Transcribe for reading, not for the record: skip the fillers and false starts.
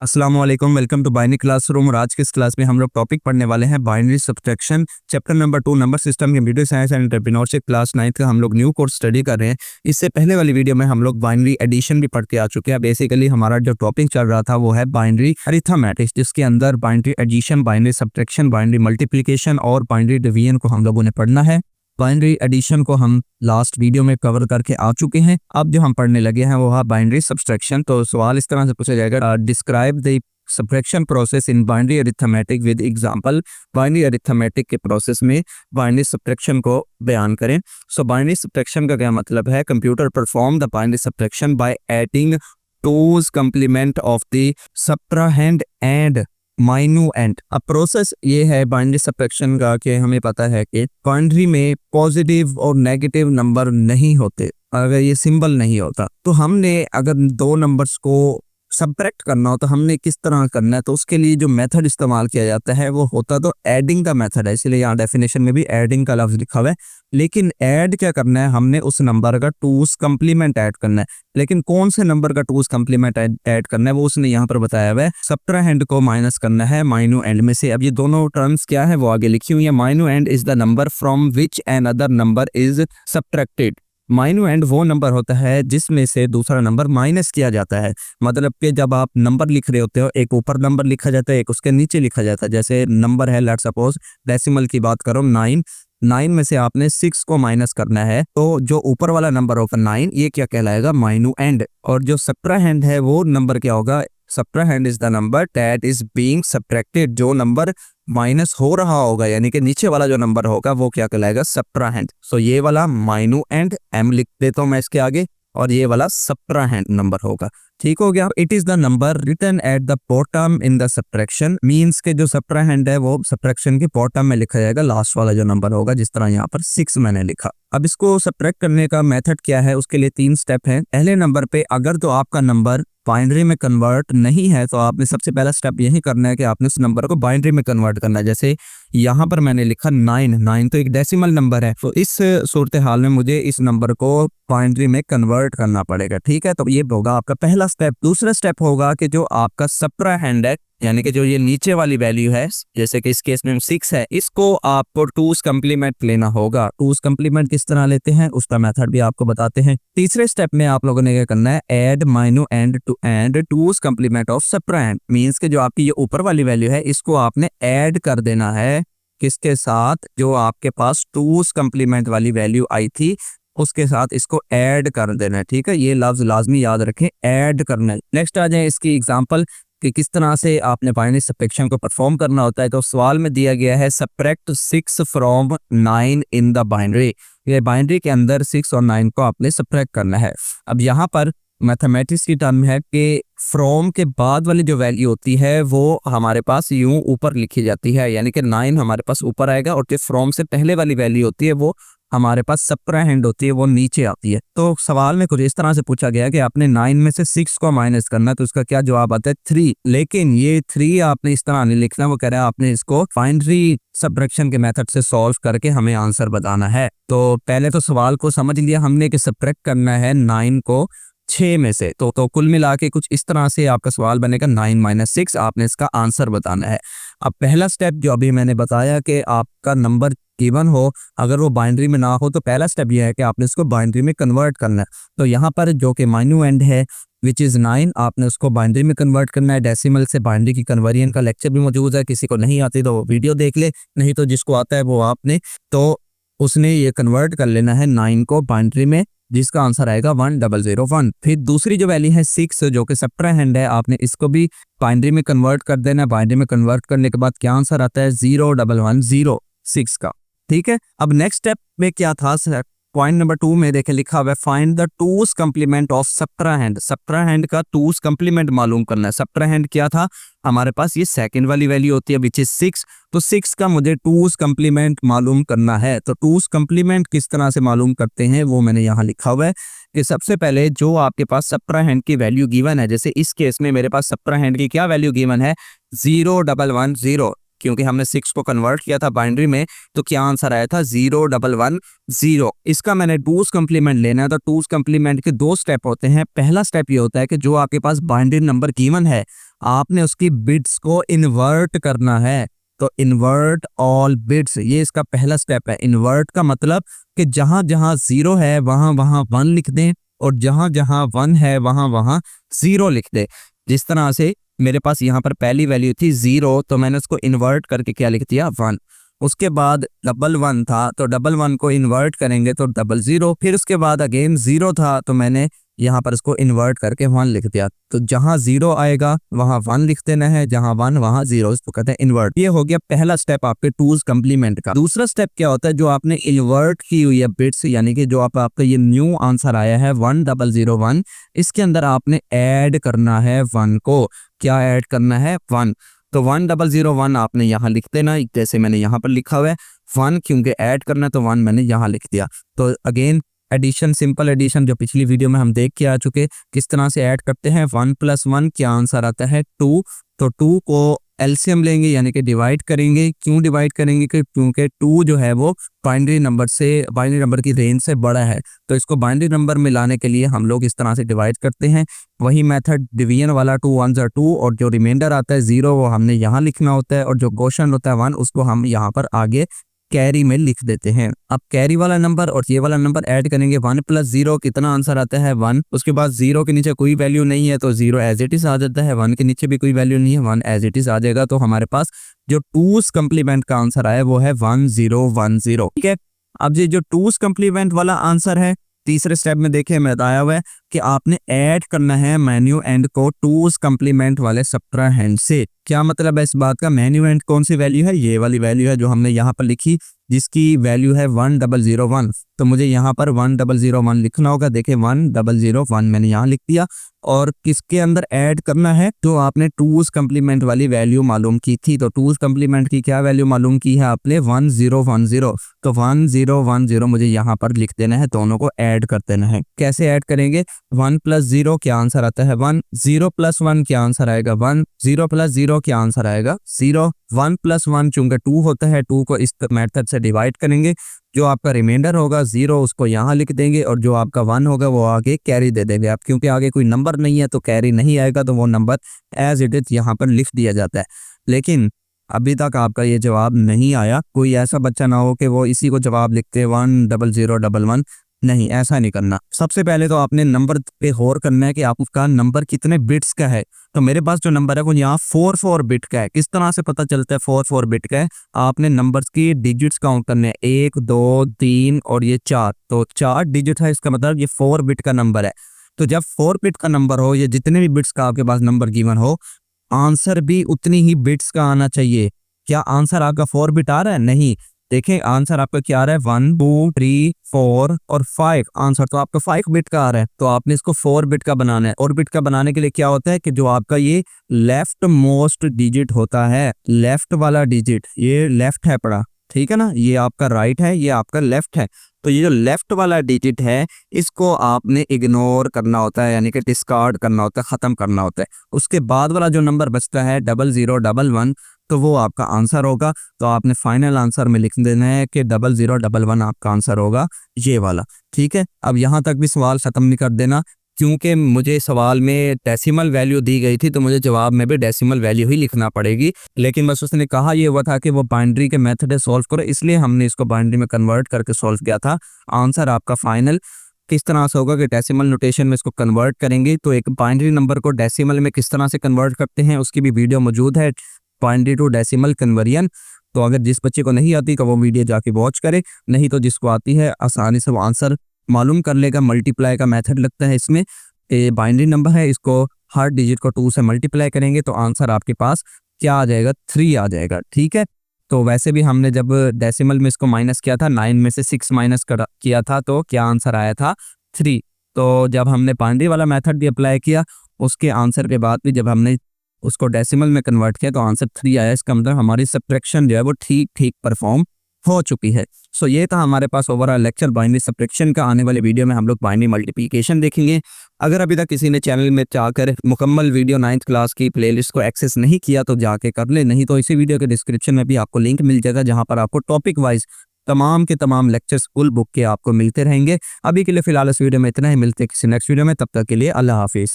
अस्सलाम वालेकुम, welcome to binary classroom. और आज की इस क्लास में हम लोग टॉपिक पढ़ने वाले हैं binary subtraction, chapter number 2 number system, computer science and entrepreneurship, class 9 का हम लोग न्यू कोर्स स्टडी कर रहे हैं। इससे पहले वाली वीडियो में हम लोग बाइनरी एडिशन भी पढ़ के आ चुके हैं। बेसिकली हमारा जो टॉपिक चल रहा था वो है बाइनरी अरिथमेटिक्स, जिसके अंदर binary addition, binary subtraction, binary multiplication और बाइनरी डिवीजन को हम लोगों ने पढ़ना है। बाइनरी एडिशन को हम लास्ट वीडियो में कवर करके आ चुके हैं। अब जो हम पढ़ने लगे हैं वो है बाइनरी सब्ट्रैक्शन। तो सवाल इस तरह से पूछा जाएगा, describe the subtraction process in binary arithmetic with example. Binary arithmetic के प्रोसेस में बाइनरी सब्ट्रैक्शन को बयान करें। सो बाइनरी सब्ट्रैक्शन का क्या मतलब है? Computer perform the binary subtraction by adding two's complement of the subtrahend and minuend. अब प्रोसेस ये है बाइनरी सब्ट्रैक्शन का कि हमें पता है कि बाइनरी में पॉजिटिव और नेगेटिव नंबर नहीं होते। अगर ये सिंबल नहीं होता तो हमने अगर दो नंबर्स को सब्ट्रैक्ट करना हो तो हमने किस तरह करना है, तो उसके लिए जो मेथड इस्तेमाल किया जाता है वो होता तो एडिंग का मेथड है। इसलिए यहाँ डेफिनेशन में भी एडिंग का लफ्ज लिखा हुआ है। लेकिन ऐड क्या करना है, हमने उस नंबर का टूज कंप्लीमेंट ऐड करना है। लेकिन कौन से नंबर का टूज कंप्लीमेंट ऐड करना है वो उसने यहाँ पर बताया हुआ है। सब्ट्राहैंड को माइनस करना है माइन्यूएंड में से। अब ये दोनों टर्म्स क्या है वो आगे लिखी हुई है। Minuend is the number from which an other number is subtracted. Minuend वो नंबर होता है जिसमें से दूसरा नंबर माइनस किया जाता है। मतलब कि जब आप नंबर लिख रहे होते हो, एक ऊपर नंबर लिखा जाता है, एक उसके नीचे लिखा जाता है। जैसे नंबर है, लेट्स सपोज डेसिमल की बात करो 9 में से आपने 6 को माइनस करना है, तो जो ऊपर वाला नंबर होगा 9, ये क्या कहलाएगा? माइन्यूएंड। और जो सब्ट्राहैंड है वो नंबर क्या होगा? Subtrahend is the number that is being subtracted. जो नंबर माइनस हो रहा होगा यानी कि नीचे वाला जो नंबर होगा वो क्या कहलाएगा? सब्ट्राहैंड। सो ये वाला माइन्यूएंड एम लिख देता हूं मैं इसके आगे, और ये वाला सब्ट्राहैंड नंबर होगा। ठीक हो गया। It is the number written at the bottom in the subtraction. Means के जो सब्ट्राहैंड है वो सब्ट्रैक्शन के बॉटम में लिखा जाएगा, लास्ट वाला जो नंबर होगा, जिस तरह यहाँ पर 6 मैंने लिखा। अब इसको सब्ट्रैक्ट करने का मेथड क्या है, उसके लिए 3 स्टेप है। पहले नंबर पे अगर तो आपका नंबर बाइनरी में कन्वर्ट नहीं है तो आपने सबसे पहला स्टेप यही करना है कि आपने उस नंबर को बाइनरी में कन्वर्ट करना है। जैसे यहाँ पर मैंने लिखा 9 तो एक डेसिमल नंबर है, तो इस सूरत हाल में मुझे इस नंबर को बाइनरी में कन्वर्ट करना पड़ेगा। ठीक है, तो ये होगा आपका पहला स्टेप। दूसरा स्टेप होगा कि जो आपका सब्ट्राहैंड है यानी कि जो ये नीचे वाली वैल्यू है, जैसे कि इस केस में 6 है, इसको आपको टूज कंप्लीमेंट लेना होगा। टूज कंप्लीमेंट किस तरह लेते हैं उसका मेथड भी आपको बताते हैं। तीसरे स्टेप में आप लोगों ने क्या करना है, add minuend to and two's complement of subtrahend. Means के जो आपकी ये ऊपर वाली वैल्यू है इसको आपने ऐड कर देना है किसके साथ? जो आपके पास टूज कंप्लीमेंट वाली वैल्यू आई थी उसके साथ इसको ऐड कर देना है। ठीक है, ये लफ्ज लाजमी याद रखें, ऐड करना है। नेक्स्ट आ जाए इसकी एग्जांपल कि किस तरह से आपने बाइनरी सब्ट्रैक्शन को परफॉर्म करना होता है। तो सवाल में दिया गया है subtract 6 from 9 in the binary. ये बाइनरी के अंदर 6 और 9 को आपने सब्ट्रैक्ट करना है। अब यहाँ पर मैथमेटिक्स की टर्म है कि फ्रॉम के बाद वाली जो वैल्यू होती है वो हमारे पास यूं ऊपर लिखी जाती है, यानी कि 9 हमारे पास ऊपर आएगा और जो फ्रॉम से पहले वाली वैल्यू होती है वो हमारे पास सब्ट्राहैंड होती है, वो नीचे आती है। तो सवाल में कुछ इस तरह से पूछा गया कि आपने 9 में से 6 को माइनस करना है, तो उसका क्या जवाब आता है? 3। लेकिन ये 3 आपने इस तरह नहीं लिखना, वो कह रहा है आपने इसको बाइनरी सब्ट्रैक्शन के मेथड से सॉल्व करके हमें आंसर बताना है। तो पहले तो सवाल को समझ लिया हमने कि सब्ट्रैक्ट करना है 9 को 6 में से, तो कुल मिला के कुछ इस तरह से आपका सवाल बनेगा 9 - 6, आपने इसका आंसर बताना है। अब पहला स्टेप जो अभी मैंने बताया कि आपका नंबर गिवन हो, अगर वो बाइनरी में ना हो तो पहला स्टेप ये है कि आपने इसको बाइनरी में कन्वर्ट करना है। तो यहाँ पर जो कि माइन्यूएंड है विच इज़ 9, आपने उसको बाइनरी में कन्वर्ट करना है। डेसिमल से बाइनरी की कन्वर्जन का लेक्चर भी मौजूद है, किसी को नहीं आती तो वो वीडियो देख ले, नहीं तो जिसको आता है वो आपने तो उसने ये कन्वर्ट कर लेना है 9 को बाइनरी में, जिसका आंसर आएगा 1001। फिर दूसरी जो वैल्यू है 6 जो कि सब्ट्राहैंड है, आपने इसको भी बाइनरी में कन्वर्ट कर देना है। बाइनरी में कन्वर्ट करने के बाद क्या आंसर आता है? 01106 का। ठीक है, अब नेक्स्ट स्टेप में क्या था? पॉइंट नंबर 2 में देखे लिखा हुआ है find the twos complement of subtrahend. Subtrahend का टूज कंप्लीमेंट मालूम करना है। सब्ट्राहैंड क्या था हमारे पास? ये सेकंड वाली वैल्यू होती है विच इज 6। तो 6 का मुझे टूज कंप्लीमेंट मालूम करना है। तो टूज कंप्लीमेंट किस तरह से मालूम करते हैं वो मैंने यहाँ लिखा हुआ है कि सबसे पहले जो आपके पास सब्ट्राहैंड की वैल्यू गिवन है, जैसे इस केस में मेरे पास सब्ट्राहैंड की क्या वैल्यू गिवन है? 0110। क्योंकि हमने 6 को कन्वर्ट किया था बाइनरी में, तो क्या आंसर आया था 0110। इसका मैंने टूज कम्प्लीमेंट लेना है, तो टूज कम्प्लीमेंट के 2 स्टेप होते हैं। पहला स्टेप ये होता है कि जो आपके पास बाइनरी नंबर गिवन है आपने उसकी बिट्स को इन्वर्ट करना है। तो इन्वर्ट ऑल बिट्स, ये इसका पहला स्टेप है। इन्वर्ट का मतलब कि जहां जहां 0 है वहां वहां 1 लिख दें, और जहां जहां 1 है वहां वहां 0 लिख दें। जिस तरह से मेरे पास यहाँ पर पहली वैल्यू थी 0, तो मैंने उसको इन्वर्ट करके क्या लिख दिया 1। उसके बाद 11 था, तो 11 को इन्वर्ट करेंगे तो 00। फिर उसके बाद अगेन 0 था, तो मैंने यहाँ पर इसको इन्वर्ट करके 1 लिख दिया। तो जहां 0 आएगा वहां 1 लिख देना है, जहां 1 वहां 0, इसको कहते हैं इन्वर्ट। ये हो गया पहला स्टेप आपके टूज कम्प्लीमेंट का। दूसरा स्टेप क्या होता है, जो आपने इन्वर्ट की हुई है बिट्स, यानी कि जो आपका ये न्यू आंसर आया है 1001, इसके अंदर आपने ऐड करना है 1 को। क्या ऐड करना है 1, तो 1001 आपने यहाँ लिख देना, जैसे मैंने यहाँ पर लिखा हुआ है 1, क्योंकि ऐड करना है तो 1 मैंने यहाँ लिख दिया। तो अगेन एडिशन, सिंपल एडिशन जो पिछली वीडियो में हम देख के आ चुके, किस तरह से ऐड करते हैं। 1 + 1 क्या आंसर आता है 2, तो 2 को एलसीएम लेंगे यानी कि डिवाइड करेंगे। क्यों डिवाइड करेंगे, क्योंकि 2 जो है वो बाइनरी नंबर की रेंज से बड़ा है, तो इसको बाइनरी नंबर में लाने के लिए हम लोग इस तरह से डिवाइड करते हैं। वही मेथड डिवीजन वाला 2 1s are 2, और जो रिमाइंडर आता है 0 वो हमने यहाँ लिखना होता है, और जो क्वोशंट होता है 1 उसको हम यहाँ पर आगे कैरी में लिख देते हैं। अब कैरी वाला नंबर और ये वाला नंबर ऐड करेंगे, 1 + 0 कितना आंसर आता है 1। उसके बाद 0 के नीचे कोई वैल्यू नहीं है तो 0 एज इट इज आ जाता है। 1 के नीचे भी कोई वैल्यू नहीं है, 1 एज इट इज आ जाएगा। तो हमारे पास जो टूज कम्प्लीमेंट का आंसर आया वो है 1010। ठीक है, अब ये जो टूज कम्प्लीमेंट वाला आंसर है, तीसरे स्टेप में देखिए मैं बताया हुआ है कि आपने ऐड करना है मेन्यू एंड को टूज कम्प्लीमेंट वाले सबट्राहेंड से। क्या मतलब है इस बात का, मेन्यू एंड कौन सी वैल्यू है, ये वाली वैल्यू है जो हमने यहाँ पर लिखी, जिसकी वैल्यू है 1001। तो मुझे यहाँ पर 1001 लिखना होगा। देखिए 1001 मैंने यहाँ लिख दिया, और किसके अंदर ऐड करना है, तो आपने टूज कम्प्लीमेंट वाली वैल्यू मालूम की थी। तो टूज कम्प्लीमेंट की क्या वैल्यू मालूम की है आपने 1010, तो 1010 मुझे यहाँ पर लिख देना है, दोनों को ऐड कर देना है। कैसे ऐड करेंगे, 1 + 0 क्या आंसर आता है 1, 0 + 1 क्या आंसर आएगा 1, 0 + 0 क्या आंसर आएगा 0। 1 + 1 चूंकि 2 होता है, 2 को इस मेथड से डिवाइड करेंगे, जो आपका रिमाइंडर होगा 0 उसको यहाँ लिख देंगे, और जो आपका 1 होगा वो आगे कैरी दे देंगे आप, क्योंकि आगे कोई नंबर नहीं है तो कैरी नहीं आएगा, तो वो नंबर एज इट इज यहाँ पर लिख दिया जाता है। लेकिन अभी तक आपका ये जवाब नहीं आया, कोई ऐसा बच्चा ना हो कि वो इसी को जवाब लिखते 100111, नहीं, ऐसा नहीं करना। सबसे पहले तो आपने नंबर पे गौर करना है कि आपका नंबर कितने बिट्स का है। तो मेरे पास जो नंबर है वो यहाँ 44 बिट का है। किस तरह से पता चलता है 44 बिट का है, आपने नंबर्स की डिजिट्स काउंट करने हैं, 1 2 3 और ये 4, तो 4 डिजिट है, इसका मतलब ये 4 बिट का नंबर है। तो जब 4 बिट का नंबर हो, या जितने भी बिट्स का आपके पास नंबर गिवन हो, आंसर भी उतनी ही बिट्स का आना चाहिए। क्या आंसर आपका 4 बिट आ रहा है, नहीं। देखें आंसर आपका क्या आ रहा है 1 2 3 4 और 5, आंसर तो आपका 5 बिट का आ रहा है। तो आपने इसको 4 बिट का बनाना है। 4 बिट का बनाने के लिए क्या होता है कि जो आपका ये लेफ्ट मोस्ट डिजिट होता है, लेफ्ट वाला डिजिट, ये लेफ्ट है पड़ा, ठीक है ना, ये आपका राइट है, ये आपका लेफ्ट है। तो ये जो लेफ्ट वाला डिजिट है इसको आपने इग्नोर करना होता है, यानी कि डिस्कार्ड करना होता है, खत्म करना होता है। उसके बाद वाला जो नंबर बचता है 0011, तो वो आपका आंसर होगा। तो आपने फाइनल आंसर में लिख देना है कि 0011 आपका आंसर होगा, ये वाला। ठीक है, अब यहाँ तक भी सवाल खत्म नहीं कर देना, क्योंकि मुझे सवाल में डेसिमल वैल्यू दी गई थी, तो मुझे जवाब में भी डेसिमल वैल्यू ही लिखना पड़ेगी। लेकिन बस उसने कहा ये हुआ था कि वो बाइनरी के मेथड से सॉल्व करो, इसलिए हमने इसको बाइनरी में कन्वर्ट करके सॉल्व किया था। आंसर आपका फाइनल किस तरह से होगा कि डेसिमल नोटेशन में इसको कन्वर्ट करेंगे। तो एक बाइनरी नंबर को डेसिमल में किस तरह से कन्वर्ट करते हैं उसकी भी वीडियो मौजूद है, बाइनरी टू डेसिमल कन्वर्जन। तो अगर जिस बच्चे को नहीं आती तो वो वीडियो जाके वॉच करे, नहीं तो जिसको आती है आसानी से वो आंसर मालूम कर लेगा। मल्टीप्लाई का मेथड लगता है इसमें, बाइनरी नंबर है, इसको हर डिजिट को 2 से मल्टीप्लाई करेंगे तो आंसर आपके पास क्या आ जाएगा 3 आ जाएगा। ठीक है, तो वैसे भी हमने जब डेसिमल में इसको माइनस किया था, 9 में से 6 माइनस किया था, तो क्या आंसर आया था 3। तो जब हमने बाइनरी वाला मेथड भी अप्लाई किया, उसके आंसर के बाद भी जब हमने उसको डेसिमल में कन्वर्ट किया तो आंसर 3 आया। इसका मतलब हमारी सब्ट्रैक्शन जो है वो ठीक ठीक परफॉर्म हो चुकी है। सो ये था हमारे पास ओवरऑल लेक्चर बाइनरी सब्ट्रैक्शन का। आने वाले वीडियो में हम लोग बाइनरी मल्टीप्लिकेशन देखेंगे। अगर अभी तक किसी ने चैनल में जाकर मुकम्मल वीडियो 9th क्लास की प्लेलिस्ट को एक्सेस नहीं किया तो जाके कर ले, नहीं तो इसी वीडियो के डिस्क्रिप्शन में भी आपको लिंक मिल जाएगा जहां पर आपको टॉपिक वाइज तमाम के तमाम लेक्चर्स फुल बुक के आपको मिलते रहेंगे। अभी के लिए फिलहाल इस वीडियो में इतना ही, मिलते हैं किसी नेक्स्ट वीडियो में, तब तक के लिए अल्लाह हाफिज़।